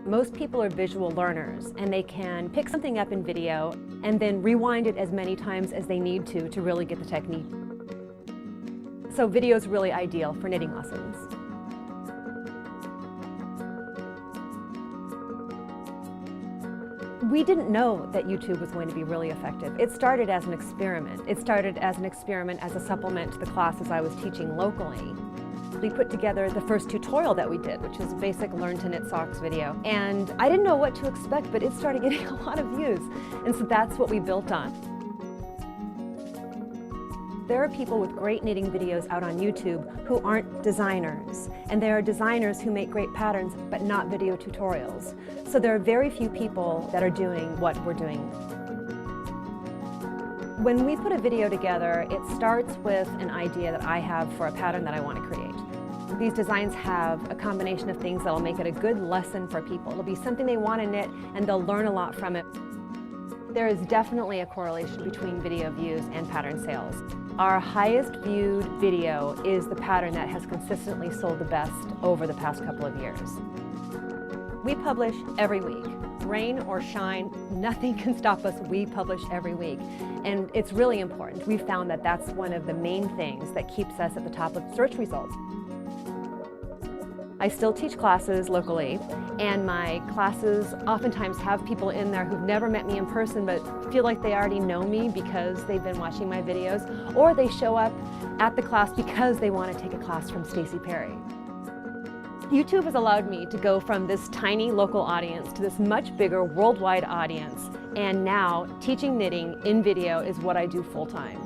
Most people are visual learners, and they can pick something up in video and then rewind it as many times as they need to really get the technique. So video is really ideal for knitting lessons. We didn't know that YouTube was going to be really effective. It started as an experiment. It started as an experiment as a supplement to the classes I was teaching locally. We put together the first tutorial that we did, which is a basic Learn to Knit Socks video. And I didn't know what to expect, but it started getting a lot of views. And so that's what we built on. There are people with great knitting videos out on YouTube who aren't designers. And there are designers who make great patterns, but not video tutorials. So there are very few people that are doing what we're doing. When we put a video together, it starts with an idea that I have for a pattern that I want to create. These designs have a combination of things that will make it a good lesson for people. It'll be something they want to knit and they'll learn a lot from it. There is definitely a correlation between video views and pattern sales. Our highest viewed video is the pattern that has consistently sold the best over the past couple of years. We publish every week. Rain or shine, nothing can stop us. We publish every week. And it's really important. We've found that that's one of the main things that keeps us at the top of search results. I still teach classes locally, and my classes oftentimes have people in there who've never met me in person but feel like they already know me because they've been watching my videos, or they show up at the class because they want to take a class from Stacey Perry. YouTube has allowed me to go from this tiny local audience to this much bigger worldwide audience, and now teaching knitting in video is what I do full-time.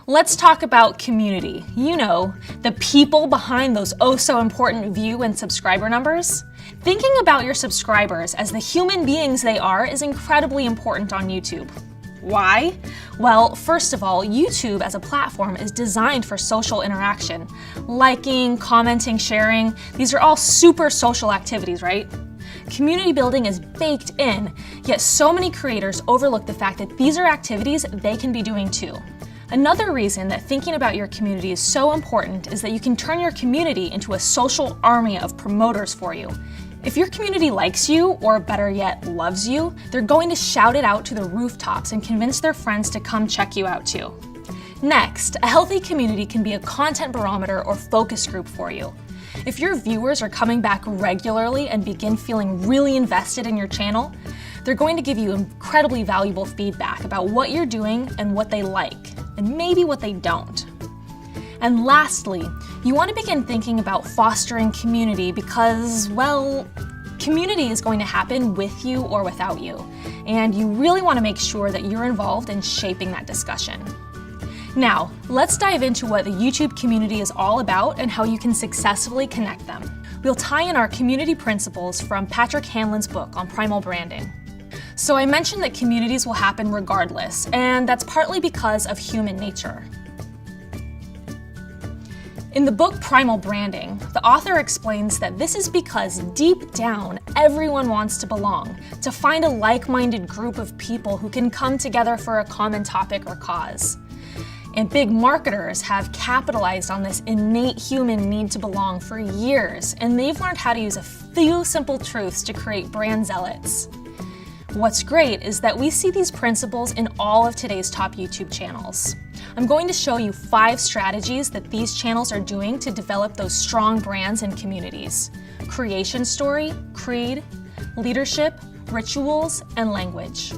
Let's talk about community. You know, the people behind those oh so important view and subscriber numbers. Thinking about your subscribers as the human beings they are is incredibly important on YouTube. Why? Well, first of all, YouTube as a platform is designed for social interaction. Liking, commenting, sharing, these are all super social activities, right? Community building is baked in, yet so many creators overlook the fact that these are activities they can be doing too. Another reason that thinking about your community is so important is that you can turn your community into a social army of promoters for you. If your community likes you, or better yet, loves you, they're going to shout it out to the rooftops and convince their friends to come check you out too. Next, a healthy community can be a content barometer or focus group for you. If your viewers are coming back regularly and begin feeling really invested in your channel, they're going to give you incredibly valuable feedback about what you're doing and what they like, and maybe what they don't. And lastly, you want to begin thinking about fostering community because, well, community is going to happen with you or without you, and you really want to make sure that you're involved in shaping that discussion. Now, let's dive into what the YouTube community is all about and how you can successfully connect them. We'll tie in our community principles from Patrick Hanlon's book on primal branding. So I mentioned that communities will happen regardless, and that's partly because of human nature. In the book Primal Branding, the author explains that this is because deep down, everyone wants to belong, to find a like-minded group of people who can come together for a common topic or cause. And big marketers have capitalized on this innate human need to belong for years, and they've learned how to use a few simple truths to create brand zealots. What's great is that we see these principles in all of today's top YouTube channels. I'm going to show you 5 strategies that these channels are doing to develop those strong brands and communities: creation story, creed, leadership, rituals, and language.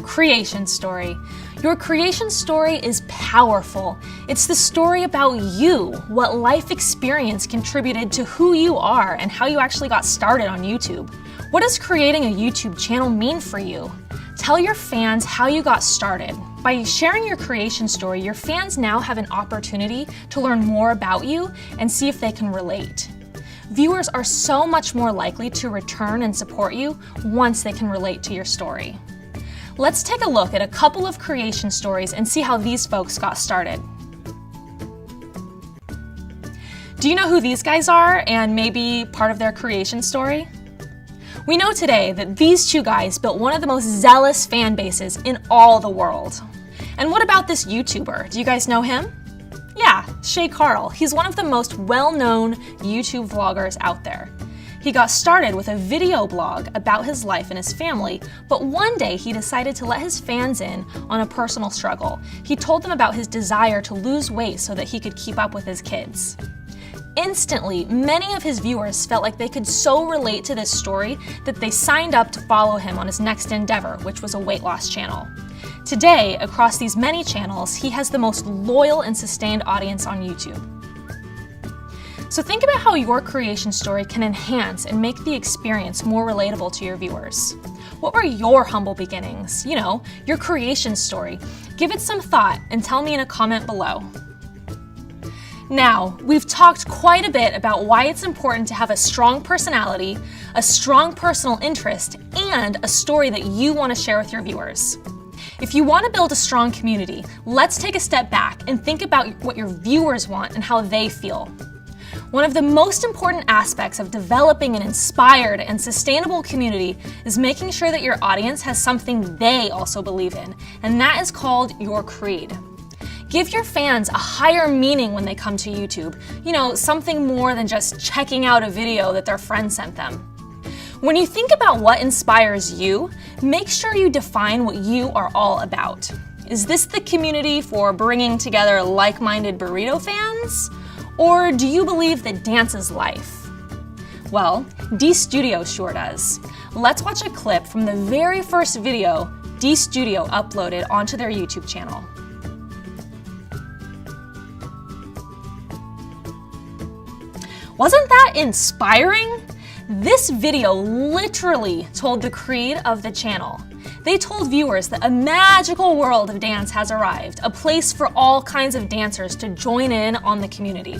Creation story. Your creation story is powerful. It's the story about you, what life experience contributed to who you are and how you actually got started on YouTube. What does creating a YouTube channel mean for you? Tell your fans how you got started. By sharing your creation story, your fans now have an opportunity to learn more about you and see if they can relate. Viewers are so much more likely to return and support you once they can relate to your story. Let's take a look at a couple of creation stories and see how these folks got started. Do you know who these guys are and maybe part of their creation story? We know today that these two guys built one of the most zealous fan bases in all the world. And what about this YouTuber? Do you guys know him? Yeah, Shay Carl. He's one of the most well-known YouTube vloggers out there. He got started with a video blog about his life and his family, but one day he decided to let his fans in on a personal struggle. He told them about his desire to lose weight so that he could keep up with his kids. Instantly, many of his viewers felt like they could so relate to this story that they signed up to follow him on his next endeavor, which was a weight loss channel. Today, across these many channels, he has the most loyal and sustained audience on YouTube. So think about how your creation story can enhance and make the experience more relatable to your viewers. What were your humble beginnings? You know, your creation story. Give it some thought and tell me in a comment below. Now, we've talked quite a bit about why it's important to have a strong personality, a strong personal interest, and a story that you want to share with your viewers. If you want to build a strong community, let's take a step back and think about what your viewers want and how they feel. One of the most important aspects of developing an inspired and sustainable community is making sure that your audience has something they also believe in, and that is called your creed. Give your fans a higher meaning when they come to YouTube, something more than just checking out a video that their friend sent them. When you think about what inspires you, make sure you define what you are all about. Is this the community for bringing together like-minded burrito fans? Or do you believe that dance is life? Well, D-Studio sure does. Let's watch a clip from the very first video D-Studio uploaded onto their YouTube channel. Wasn't that inspiring? This video literally told the creed of the channel. They told viewers that a magical world of dance has arrived, a place for all kinds of dancers to join in on the community.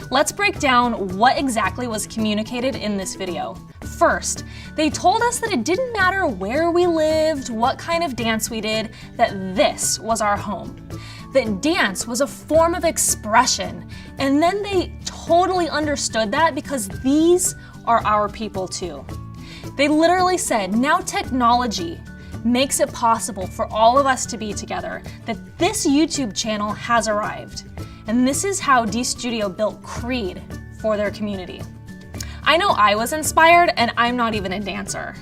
Let's break down what exactly was communicated in this video. First, they told us that it didn't matter where we lived, what kind of dance we did, that this was our home. That dance was a form of expression, and then they totally understood that because these are our people too. They literally said, now technology makes it possible for all of us to be together, that this YouTube channel has arrived. And this is how D-Studio built Creed for their community. I know I was inspired, and I'm not even a dancer.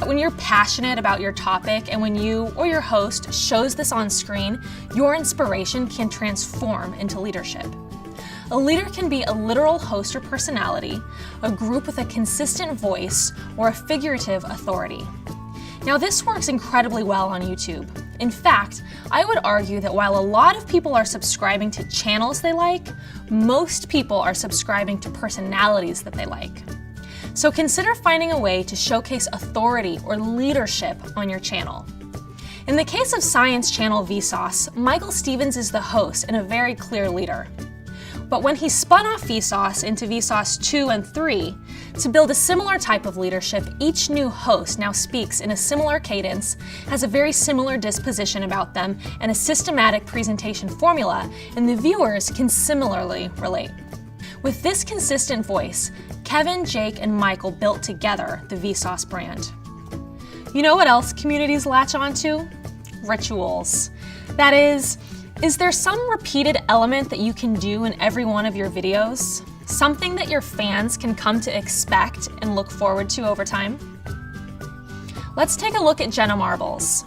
When you're passionate about your topic and when you or your host shows this on screen, your inspiration can transform into leadership. A leader can be a literal host or personality, a group with a consistent voice, or a figurative authority. Now, this works incredibly well on YouTube. In fact, I would argue that while a lot of people are subscribing to channels they like, most people are subscribing to personalities that they like. So consider finding a way to showcase authority or leadership on your channel. In the case of Science Channel Vsauce, Michael Stevens is the host and a very clear leader. But when he spun off Vsauce into Vsauce 2 and 3, to build a similar type of leadership, each new host now speaks in a similar cadence, has a very similar disposition about them, and a systematic presentation formula, and the viewers can similarly relate. With this consistent voice, Kevin, Jake, and Michael built together the Vsauce brand. You know what else communities latch onto? Rituals. That is there some repeated element that you can do in every one of your videos? Something that your fans can come to expect and look forward to over time? Let's take a look at Jenna Marbles.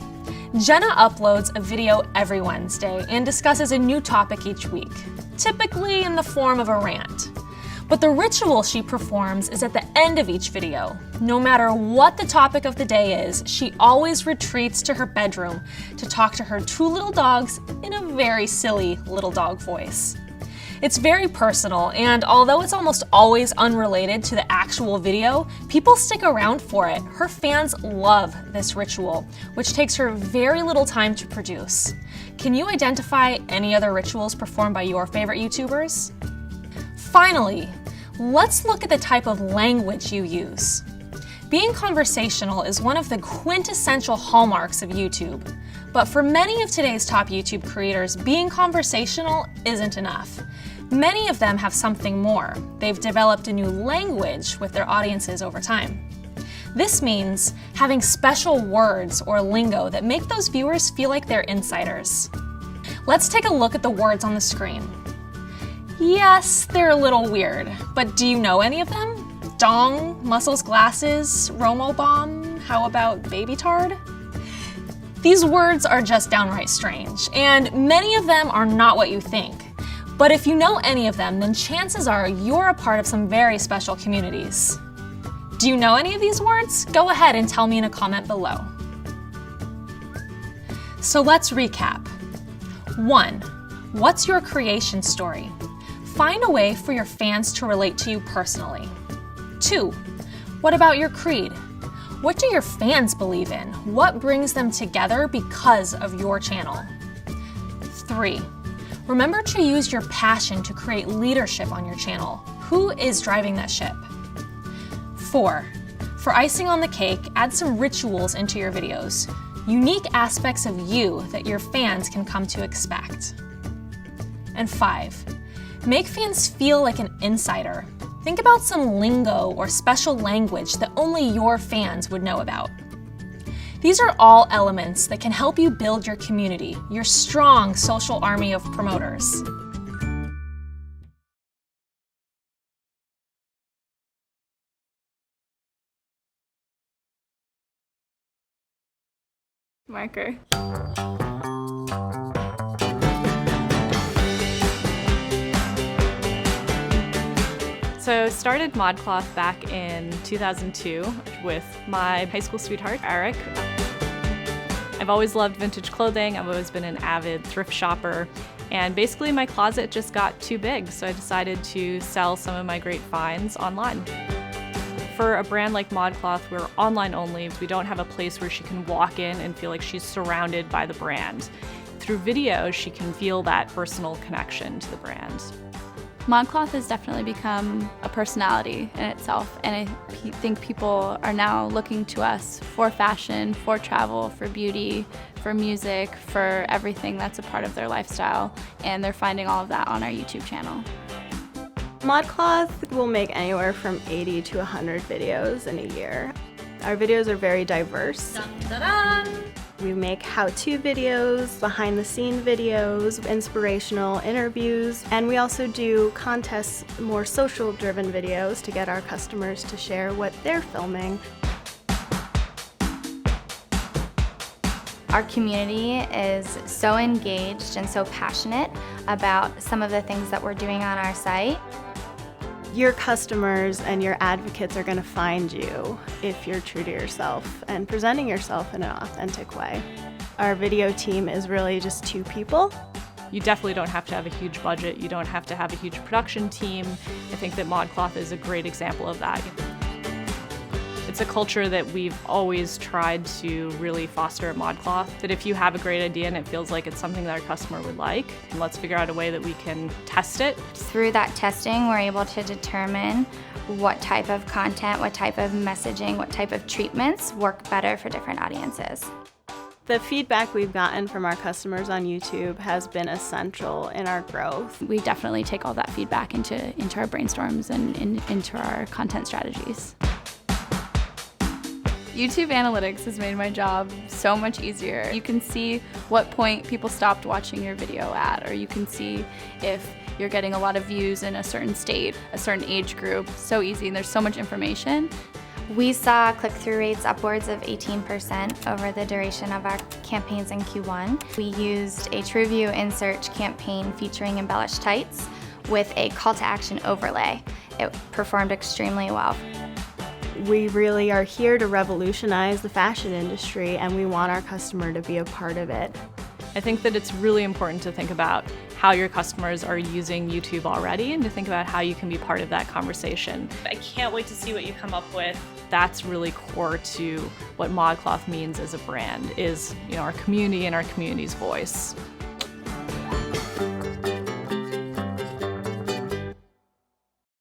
Jenna uploads a video every Wednesday and discusses a new topic each week, typically in the form of a rant. But the ritual she performs is at the end of each video. No matter what the topic of the day is, she always retreats to her bedroom to talk to her two little dogs in a very silly little dog voice. It's very personal, and although it's almost always unrelated to the actual video, people stick around for it. Her fans love this ritual, which takes her very little time to produce. Can you identify any other rituals performed by your favorite YouTubers? Finally, let's look at the type of language you use. Being conversational is one of the quintessential hallmarks of YouTube. But for many of today's top YouTube creators, being conversational isn't enough. Many of them have something more. They've developed a new language with their audiences over time. This means having special words or lingo that make those viewers feel like they're insiders. Let's take a look at the words on the screen. Yes, they're a little weird, but do you know any of them? Dong, muscles, glasses, Romo bomb, how about baby tard? These words are just downright strange, and many of them are not what you think. But if you know any of them, then chances are you're a part of some very special communities. Do you know any of these words? Go ahead and tell me in a comment below. So let's recap. 1. What's your creation story? Find a way for your fans to relate to you personally. 2. What about your creed? What do your fans believe in? What brings them together because of your channel? 3. Remember to use your passion to create leadership on your channel. Who is driving that ship? 4. For icing on the cake, add some rituals into your videos. Unique aspects of you that your fans can come to expect. And 5. Make fans feel like an insider. Think about some lingo or special language that only your fans would know about. These are all elements that can help you build your community, your strong social army of promoters. Marker. So started ModCloth back in 2002 with my high school sweetheart, Eric. I've always loved vintage clothing. I've always been an avid thrift shopper. And basically my closet just got too big, so I decided to sell some of my great finds online. For a brand like ModCloth, we're online only. We don't have a place where she can walk in and feel like she's surrounded by the brand. Through video, she can feel that personal connection to the brand. ModCloth has definitely become a personality in itself, and I think people are now looking to us for fashion, for travel, for beauty, for music, for everything that's a part of their lifestyle, and they're finding all of that on our YouTube channel. ModCloth will make anywhere from 80 to 100 videos in a year. Our videos are very diverse. Dun, dun, dun. We make how-to videos, behind-the-scene videos, inspirational interviews, and we also do contests, more social-driven videos to get our customers to share what they're filming. Our community is so engaged and so passionate about some of the things that we're doing on our site. Your customers and your advocates are going to find you if you're true to yourself and presenting yourself in an authentic way. Our video team is really just 2 people. You definitely don't have to have a huge budget. You don't have to have a huge production team. I think that ModCloth is a great example of that. It's a culture that we've always tried to really foster at ModCloth, that if you have a great idea and it feels like it's something that our customer would like, and let's figure out a way that we can test it. Through that testing, we're able to determine what type of content, what type of messaging, what type of treatments work better for different audiences. The feedback we've gotten from our customers on YouTube has been essential in our growth. We definitely take all that feedback into our brainstorms and into our content strategies. YouTube analytics has made my job so much easier. You can see what point people stopped watching your video at, or you can see if you're getting a lot of views in a certain state, a certain age group. So easy, and there's so much information. We saw click-through rates upwards of 18% over the duration of our campaigns in Q1. We used a TrueView in-search campaign featuring embellished tights with a call to action overlay. It performed extremely well. We really are here to revolutionize the fashion industry, and we want our customer to be a part of it. I think that it's really important to think about how your customers are using YouTube already and to think about how you can be part of that conversation. I can't wait to see what you come up with. That's really core to what ModCloth means as a brand, is our community and our community's voice.